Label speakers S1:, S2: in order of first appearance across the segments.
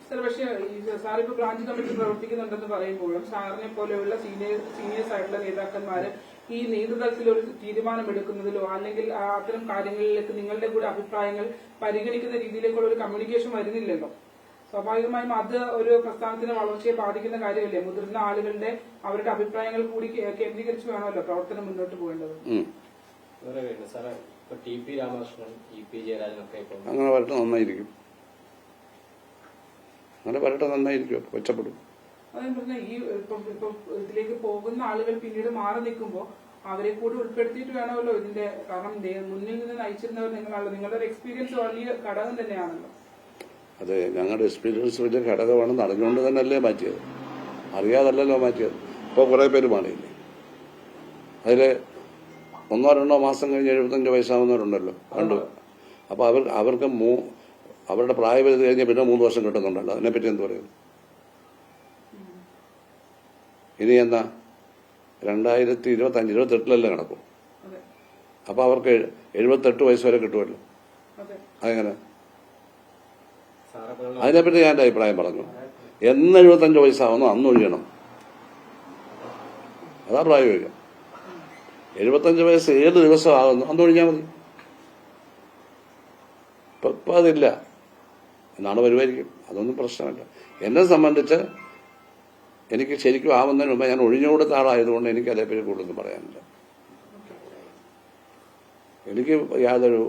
S1: Sir, പക്ഷേ sir ഇപ്പൊ branch committee പ്രവർത്തിക്കുന്നുണ്ടെന്ന് പറയുമ്പോഴും സാറിനെ പോലെയുള്ള സീനിയേഴ്സ് ആയിട്ടുള്ള നേതാക്കന്മാര് ഈ നേതൃത്വത്തിൽ ഒരു തീരുമാനമെടുക്കുന്നതിലോ അല്ലെങ്കിൽ അത്തരം കാര്യങ്ങളിലേക്ക് നിങ്ങളുടെ കൂടെ അഭിപ്രായങ്ങൾ പരിഗണിക്കുന്ന രീതിയിലേക്കുള്ള ഒരു കമ്മ്യൂണിക്കേഷൻ വരുന്നില്ലല്ലോ. സ്വാഭാവികമായും അത് ഒരു പ്രസ്ഥാനത്തിന്റെ വളർച്ചയെ ബാധിക്കുന്ന കാര്യമല്ലേ. മുതിർന്ന ആളുകളുടെ അവരുടെ അഭിപ്രായങ്ങൾ കൂടി കേന്ദ്രീകരിച്ച് വേണമല്ലോ പ്രവർത്തനം മുന്നോട്ട് പോകേണ്ടത്.
S2: ടി.പി. രാമകൃഷ്ണൻ, ഇ.പി. ജയരാജനൊക്കെ
S3: അങ്ങനെ വരട്ടെ, നന്നായിരിക്കും. അങ്ങനെ വരട്ടെ, നന്നായിരിക്കും, മെച്ചപ്പെടും.
S1: അതെ പറഞ്ഞ ഈ ഇപ്പൊ ഇതിലേക്ക് പോകുന്ന ആളുകൾ പിന്നീട് മാറി നിൽക്കുമ്പോൾ അവരെ കൂടി ഉൾപ്പെടുത്തിയിട്ട് വേണമല്ലോ ഇതിന്റെ. കാരണം മുന്നിൽ നിന്ന് നയിച്ചിരുന്നവർ നിങ്ങളാണല്ലോ. നിങ്ങളുടെ ഒരു എക്സ്പീരിയൻസ് വലിയ ഘടകം തന്നെയാണല്ലോ.
S3: അതെ, ഞങ്ങളുടെ എക്സ്പീരിയൻസ് വലിയ ഘടകമാണെന്ന് അറിഞ്ഞുകൊണ്ട് തന്നെയല്ലേ മാറ്റിയത്, അറിയാതല്ലല്ലോ മാറ്റിയത്. ഇപ്പോൾ കുറേ പേര് മാറിയില്ലേ. അതിൽ 1-2 മാസം കഴിഞ്ഞ് 75 വയസ്സാവുന്നവരുണ്ടല്ലോ, കണ്ടു. അപ്പോൾ അവർക്ക് അവരുടെ പ്രായപരിധി കഴിഞ്ഞ് പിന്നെ 3 വർഷം കിട്ടുന്നുണ്ടല്ലോ. അതിനെപ്പറ്റി എന്ത് പറയുന്നു? ഇനി എന്നാ 2025, 28 കണക്കും. അപ്പൊ അവർക്ക് 78 വയസ്സ് വരെ കിട്ടുമല്ലോ. അതെങ്ങനെ? അതിനെപ്പറ്റി ഞാൻ എന്റെ അഭിപ്രായം പറഞ്ഞു. എന്ന് 75 വയസ്സാവുന്നു അന്ന് ഒഴിയണം. അതാ പ്രായോഗികം. 75 വയസ്സ് ഏത് ദിവസമാകുന്നു അന്ന് ഒഴിഞ്ഞാൽ മതി. ഇപ്പൊ അതില്ല, എന്നാണ് വരുമായിരിക്കും. അതൊന്നും പ്രശ്നമല്ല. എന്നെ സംബന്ധിച്ച് എനിക്ക് ശരിക്കും ആവുന്നതിന് മുമ്പ് ഞാൻ ഒഴിഞ്ഞുകൊടുത്ത ആളായതുകൊണ്ട് എനിക്ക് അതേപ്പറ്റി കൂടുതലൊന്നും പറയാനില്ല. എനിക്ക് യാതൊരു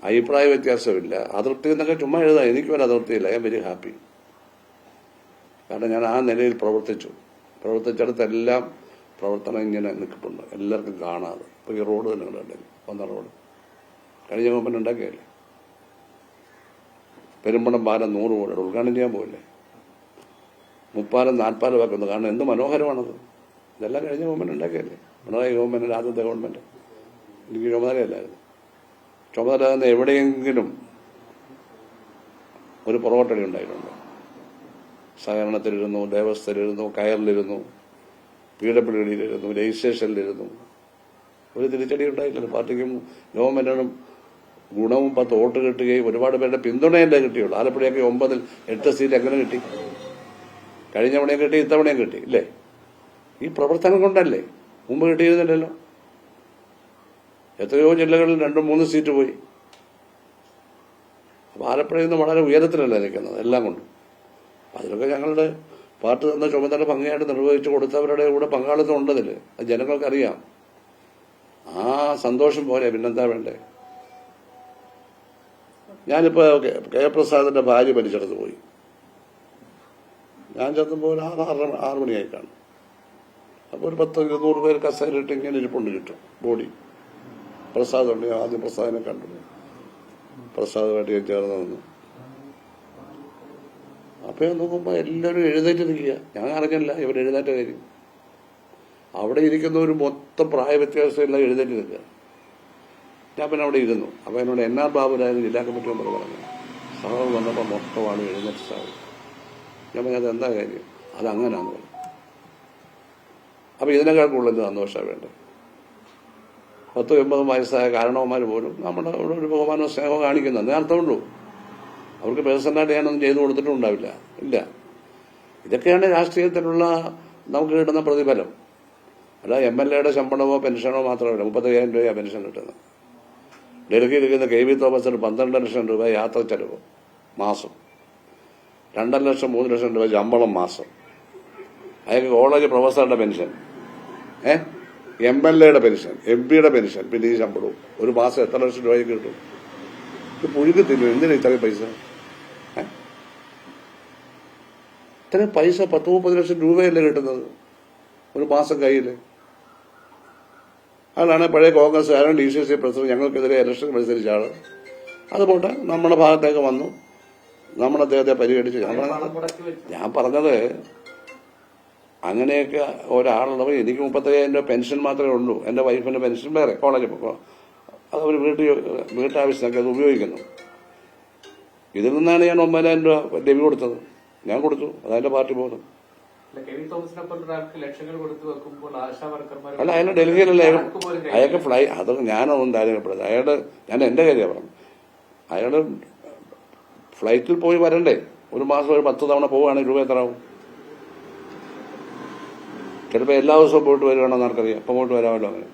S3: അഭിപ്രായ വ്യത്യാസമില്ല. അതിർത്തി എന്നൊക്കെ ചുമ്മാ എഴുതാം, എനിക്കൊരു അതിർത്തിയില്ല. I am very happy. കാരണം ഞാൻ ആ നിലയിൽ പ്രവർത്തിച്ചിടത്തെല്ലാം പ്രവർത്തനം ഇങ്ങനെ നിൽക്കുന്നുണ്ട്, എല്ലാവർക്കും കാണാതെ. ഇപ്പൊ ഈ റോഡ് തന്നെ കണ്ടല്ലേ, 1 റോഡ് കഴിഞ്ഞ ഗവൺമെന്റ് ഉണ്ടാക്കിയല്ലേ. പെരുമ്പടം പാലം 100 കോടി ഉദ്ഘാടനം ചെയ്യാൻ പോയില്ലേ. 30 40 വെക്കുന്നു. കാരണം എന്ത് മനോഹരമാണത്. ഇതെല്ലാം കഴിഞ്ഞ ഗവൺമെന്റ് ഉണ്ടാക്കിയല്ലേ. പിണറായി ഗവൺമെന്റിന്റെ ആദ്യത്തെ ഗവൺമെന്റ്. എനിക്ക് ചുമതലയല്ലായിരുന്നു. ചുമതല എവിടെയെങ്കിലും ഒരു പുറകോട്ടടി ഉണ്ടായിട്ടുണ്ട്. സഹകരണത്തിലിരുന്നു, ദേവസ്ഥയിലിരുന്നു, കയറിലിരുന്നു, PWD-യിലിരുന്നു, രജിസ്ട്രേഷനിലിരുന്നു. ഒരു തിരിച്ചടി ഉണ്ടായില്ലല്ലോ. പാർട്ടിക്കും ഗവൺമെന്റിനും ഗുണവും 10 വോട്ട് കിട്ടുകയും ഒരുപാട് പേരുടെ പിന്തുണയല്ലേ കിട്ടിയുള്ളൂ. ആലപ്പുഴയൊക്കെ 9-ൽ 8 സീറ്റ് എങ്ങനെ കിട്ടി? കഴിഞ്ഞ തവണയും കിട്ടി, ഇത്തവണയും കിട്ടി ഇല്ലേ? ഈ പ്രവർത്തനം കൊണ്ടല്ലേ. മുമ്പ് കിട്ടിയിരുന്നില്ലല്ലോ. എത്രയോ ജില്ലകളിൽ 2-3 സീറ്റ് പോയി. അപ്പൊ ആലപ്പുഴയിൽ നിന്ന് വളരെ ഉയരത്തിലല്ലേ നിൽക്കുന്നത് എല്ലാം കൊണ്ടും. അതിലൊക്കെ ഞങ്ങളുടെ പാർട്ടി തന്ന ചുമതല ഭംഗിയായിട്ട് നിർവഹിച്ചു കൊടുത്തവരുടെ കൂടെ പങ്കാളിത്തം ഉണ്ടതിൽ. അത് ജനങ്ങൾക്കറിയാം. ആ സന്തോഷം പോലെ പിന്നെന്താ വേണ്ടേ? ഞാനിപ്പോ കെ പ്രസാദിന്റെ ഭാര്യ മരിച്ചെടുത്ത് പോയി. ഞാൻ ചെന്നപ്പോൾ 6 മണിയായി കാണും. അപ്പോൾ ഒരു 10-200 പേര് കസേരയിട്ട് ഇങ്ങനെ ഇരിപ്പുണ്ട് ചുറ്റും ബോഡി. പ്രസാദ് ഉണ്ട്. ആദ്യം പ്രസാദിനെ കണ്ടു. പ്രസാദുമായിട്ട് ഞാൻ ചേർന്ന് നിന്നു. അപ്പൊ ഞാൻ നോക്കുമ്പോ എല്ലാവരും എഴുന്നേറ്റ് നിൽക്കുക. ഞാൻ അറിഞ്ഞില്ല ഇവർ എഴുന്നേറ്റ കാര്യം. അവിടെ ഇരിക്കുന്നവർ മൊത്തം പ്രായ വ്യത്യാസമില്ല, എഴുന്നേറ്റ് നിൽക്കുക. ഞാൻ പിന്നെ അവിടെ ഇരുന്നു. അപ്പൊ എന്നോട് NR ബാബുരാജൻ ജില്ലാ കമ്മിറ്റി മെമ്പർ പറഞ്ഞു, സാറ് വന്നപ്പോൾ മൊത്തമാണ് എഴുന്നേറ്റ് സാറ്. ഞാൻ പറഞ്ഞത് എന്താ കാര്യം? അതങ്ങനാന്ന് പറഞ്ഞു. അപ്പൊ ഇതിനേക്കാൾ കൂടുതൽ സന്തോഷമാണ് വേണ്ടത്. 10-80 വയസ്സായ കാരണവന്മാർ പോലും നമ്മുടെ അവിടെ ഒരു ബഹുമാനവും സ്നേഹവും കാണിക്കുന്നത് അർത്ഥമുള്ളൂ. അവർക്ക് പേഴ്സണലായിട്ട് ഞാനൊന്നും ചെയ്തു കൊടുത്തിട്ടുണ്ടാവില്ല. ഇല്ല. ഇതൊക്കെയാണ് രാഷ്ട്രീയത്തിലുള്ള നമുക്ക് കിട്ടുന്ന പ്രതിഫലം. അല്ല MLA-യുടെ ശമ്പളമോ പെൻഷനോ മാത്രമല്ല. 35,000 രൂപയാണ് പെൻഷൻ കിട്ടുന്നത്. ഡൽഹിയിൽ ഇരിക്കുന്ന KV തോമസിന് 12 ലക്ഷം രൂപ യാത്ര ചെലവ് മാസം, 2 ലക്ഷം 3 ലക്ഷം രൂപ ശമ്പളം മാസം. അയാൾക്ക് കോളേജ് പ്രൊഫസറുടെ പെൻഷൻ, MLA-യുടെ പെൻഷൻ, MP-യുടെ പെൻഷൻ, പിന്നെ ഈ ശമ്പളവും. ഒരു മാസം എത്ര ലക്ഷം രൂപയ്ക്ക് കിട്ടും? ഇത് പുഴുകി തിന്നു. എന്തിനാ ഇത്രയും പൈസ? ഇത്രയും പൈസ 10-30 ലക്ഷം രൂപയല്ലേ കിട്ടുന്നത് ഒരു മാസം കയ്യിൽ. അതാണ് പഴയ കോൺഗ്രസ്സുകാരൻ DCC പ്രസിഡന്റ് ഞങ്ങൾക്കെതിരെ ഇലക്ഷൻ മത്സരിച്ച ആള്. അതുകൊണ്ട് നമ്മുടെ ഭാഗത്തേക്ക് വന്നു. നമ്മൾ അദ്ദേഹത്തെ പരിഗണിച്ചു. ഞാൻ പറഞ്ഞത് അങ്ങനെയൊക്കെ ഒരാളുള്ളവർ. എനിക്ക് 35,000 രൂപ പെൻഷൻ മാത്രമേ ഉള്ളൂ. എന്റെ വൈഫിന്റെ പെൻഷൻ വേറെ, കോളേജിൽ പോകും. അത് അവർ വീട്ടാവശ്യത്തിനൊക്കെ അത് ഉപയോഗിക്കുന്നു. ഇതിൽ നിന്നാണ് ഞാൻ 9,000 രൂപ ഡെബി കൊടുത്തത്. ഞാൻ കൊടുത്തു. അതെന്റെ പാർട്ടി ബോധം. അല്ല, അയാൾ ഡൽഹിയിലല്ലേ. അയാൾക്ക് അത് ഞാനൊന്നും താല്പര്യപ്പെടുന്നത്. ഞാൻ എന്റെ കാര്യമാണ് പറഞ്ഞു. അയാള് ഫ്ലൈറ്റിൽ പോയി വരണ്ടേ? ഒരു മാസം ഒരു 10 തവണ പോവുകയാണെങ്കിൽ രൂപ എത്ര ആവും? ചിലപ്പോൾ എല്ലാ ദിവസവും പോയിട്ട് വരുവാണെന്ന് ആർക്കറിയാം. അപ്പം പോയിട്ട് വരാമല്ലോ അങ്ങനെ.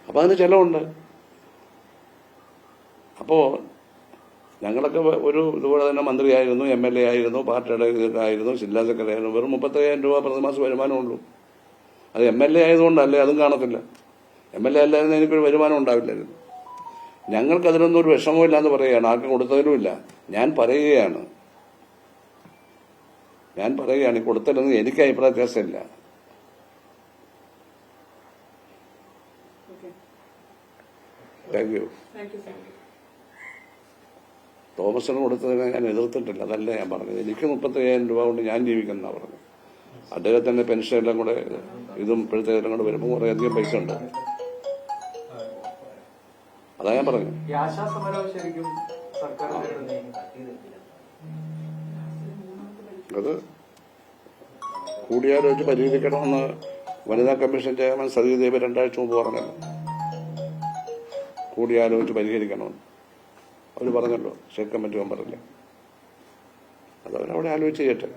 S3: അപ്പം അതിന് ചിലവുണ്ട്. അപ്പോൾ ഞങ്ങളൊക്കെ ഇതുപോലെ തന്നെ മന്ത്രിയായിരുന്നു, MLA ആയിരുന്നു, പാർട്ടിയുടെ ആയിരുന്നു, ജില്ലാ സെക്രട്ടറി ആയിരുന്നു. വെറും 30,000 രൂപ പ്രതിമാസം വരുമാനമുള്ളൂ. അത് MLA ആയതുകൊണ്ടല്ലേ, അതും കാണത്തില്ല. MLA അല്ലായിരുന്നു എനിക്കൊരു വരുമാനം ഉണ്ടാവില്ലായിരുന്നു. ഞങ്ങൾക്ക് അതിനൊന്നും ഒരു വിഷമമില്ല എന്ന് പറയുകയാണ്, ആർക്കും കൊടുത്തതിനുമില്ല. ഞാൻ പറയുകയാണ് ഈ കൊടുത്തതിലൊന്നും എനിക്ക് അഭിപ്രായ വ്യത്യാസമില്ല. Thank you. തോമസിന് കൊടുത്തതിനെ ഞാൻ എതിർത്തിട്ടില്ല, അതല്ല ഞാൻ പറഞ്ഞത്. എനിക്ക് 30,000 രൂപ കൊണ്ട് ഞാൻ ജീവിക്കുന്നതാണ് പറഞ്ഞത്. അദ്ദേഹത്തിന്റെ പെൻഷൻ എല്ലാം കൂടെ ഇതും ഇപ്പോഴത്തെ എല്ലാം കൂടെ വരുമ്പോൾ കുറേയധികം പൈസ ഉണ്ട്. അതാ ഞാൻ പറഞ്ഞു. അത് കൂടിയാലോചിച്ച് പരിഹരിക്കണമെന്ന് വനിതാ കമ്മീഷൻ ചെയർമാൻ സതീദേവി 2 ആഴ്ച മുമ്പ് പറഞ്ഞല്ലോ. കൂടിയാലോചിച്ച് പരിഹരിക്കണമെന്ന് അവർ പറഞ്ഞല്ലോ. സ്റ്റേറ്റ് കമ്മിറ്റി മെമ്പറല്ലേ, അതവരവിടെ ആലോചിച്ച് ചെയ്യട്ടെ.